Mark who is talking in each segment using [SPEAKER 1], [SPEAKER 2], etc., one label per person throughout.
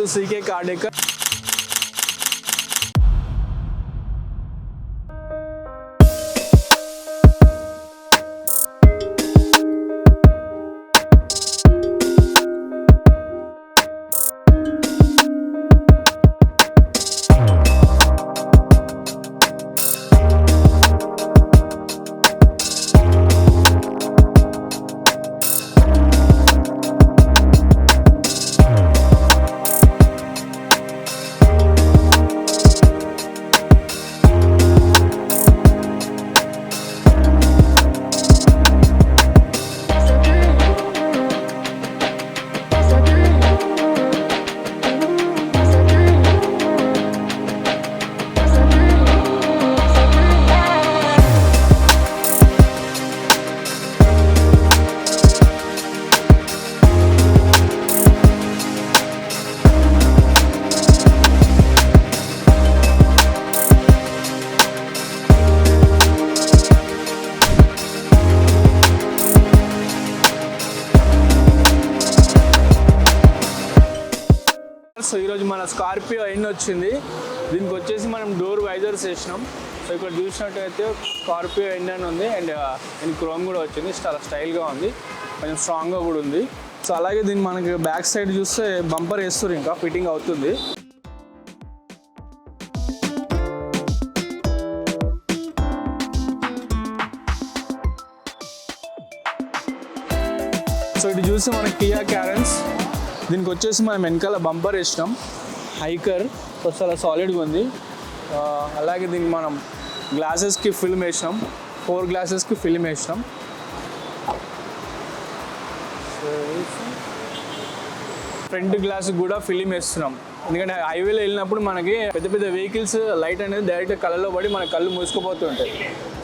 [SPEAKER 1] To CK car decor. So ఈరోజు మన Scorpio N వచ్చింది. దీనికి వచ్చేసి మనం డోర్ వైజర్స్ వేసినాం. సో ఇక్కడ చూసినట్టయితే స్కార్పియో ఎన్ అని ఉంది అండ్ దీనికి క్రోమ్ కూడా వచ్చింది. చాలా స్టైల్గా ఉంది, కొంచెం స్ట్రాంగ్గా కూడా ఉంది. సో అలాగే దీన్ని మనకి బ్యాక్ సైడ్ చూస్తే బంపర్ వేస్తారు, ఇంకా ఫిట్టింగ్ అవుతుంది. సో ఇటు చూస్తే మనకి కియా క్యారెన్స్. దీనికి వచ్చేసి మనం వెనకాల బంపర్ వేసినాం, హైకర్. సో చాలా సాలిడ్గా ఉంది. అలాగే దీనికి మనం గ్లాసెస్కి ఫిల్మ్ వేసినాం, 4 గ్లాసెస్కి ఫిల్మ్ వేసినాం. ఫ్రంట్ గ్లాస్ కూడా ఫిల్మ్ వేస్తున్నాం, ఎందుకంటే హైవేలో వెళ్ళినప్పుడు మనకి పెద్ద పెద్ద వెహికల్స్ లైట్ అనేది డైరెక్ట్ కళ్ళలో పడి మన కళ్ళు మూసుకుపోతూ ఉంటాయి.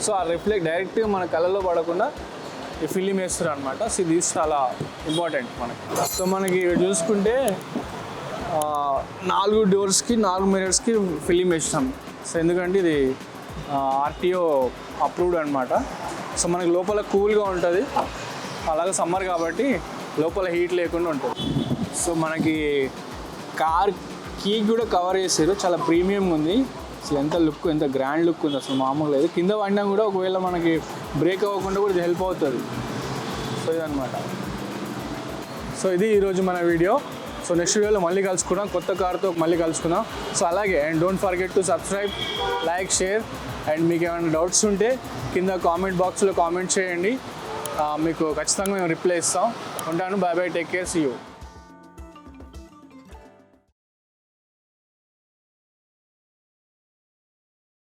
[SPEAKER 1] సో ఆ రిఫ్లెక్ట్ డైరెక్ట్గా మన కళ్ళలో పడకుండా ఈ ఫిలిం వేస్తారు అనమాట. సో ఇది చాలా ఇంపార్టెంట్ మనకి. సో మనకి చూసుకుంటే 4 డోర్స్కి 4 మిరర్స్కి ఫిలిం వేస్తాం. సో ఎందుకంటే ఇది ఆర్టీఓ అప్రూవ్డ్ అనమాట. సో మనకి లోపల కూల్గా ఉంటుంది, అలాగే సమ్మర్ కాబట్టి లోపల హీట్ లేకుండా ఉంటుంది. సో మనకి కార్ కీ కూడా కవర్ చేసారు, చాలా ప్రీమియంగా ఉంది. అసలు ఎంత లుక్, ఎంత గ్రాండ్ లుక్ ఉంది, అసలు మామూలు లేదు. కింద పడినా కూడా ఒకవేళ మనకి బ్రేక్ అవ్వకుండా కూడా ఇది హెల్ప్ అవుతుంది. సో ఇదనమాట. సో ఇది ఈరోజు మన వీడియో. సో నెక్స్ట్ వీడియోలో మళ్ళీ కలుసుకుందాం, కొత్త కార్తో మళ్ళీ కలుసుకుందాం. సో అలాగే and don't forget to subscribe, like, share. And మీకు ఏమైనా డౌట్స్ ఉంటే కింద కామెంట్ బాక్స్లో కామెంట్ చేయండి, మీకు ఖచ్చితంగా మేము రిప్లై ఇస్తాం. ఉంటాను. Bye bye, take care, see you.